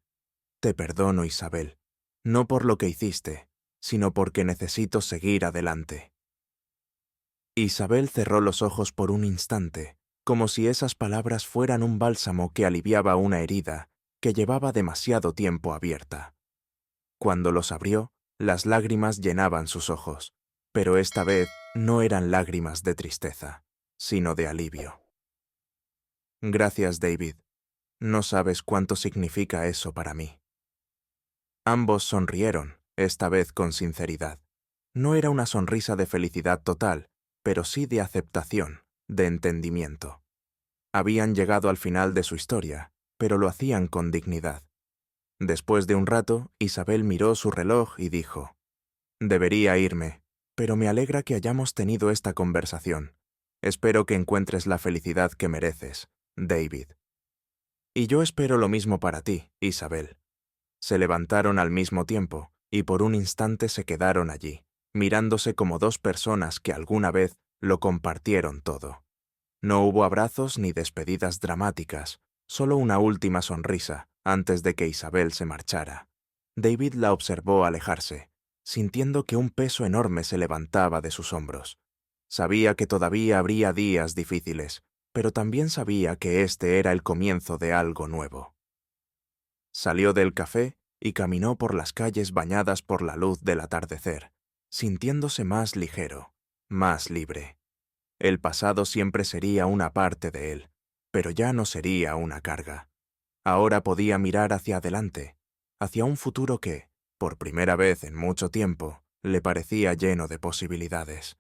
Te perdono, Isabel, no por lo que hiciste, sino porque necesito seguir adelante». Isabel cerró los ojos por un instante, como si esas palabras fueran un bálsamo que aliviaba una herida que llevaba demasiado tiempo abierta. Cuando los abrió, las lágrimas llenaban sus ojos, pero esta vez no eran lágrimas de tristeza, sino de alivio. «Gracias, David. No sabes cuánto significa eso para mí». Ambos sonrieron, esta vez con sinceridad. No era una sonrisa de felicidad total, pero sí de aceptación, de entendimiento. Habían llegado al final de su historia, pero lo hacían con dignidad. Después de un rato, Isabel miró su reloj y dijo: «Debería irme, pero me alegra que hayamos tenido esta conversación. Espero que encuentres la felicidad que mereces, David». «Y yo espero lo mismo para ti, Isabel». Se levantaron al mismo tiempo, y por un instante se quedaron allí, mirándose como dos personas que alguna vez lo compartieron todo. No hubo abrazos ni despedidas dramáticas, solo una última sonrisa antes de que Isabel se marchara. David la observó alejarse, sintiendo que un peso enorme se levantaba de sus hombros. Sabía que todavía habría días difíciles, pero también sabía que este era el comienzo de algo nuevo. Salió del café y caminó por las calles bañadas por la luz del atardecer, sintiéndose más ligero, más libre. El pasado siempre sería una parte de él, pero ya no sería una carga. Ahora podía mirar hacia adelante, hacia un futuro que, por primera vez en mucho tiempo, le parecía lleno de posibilidades.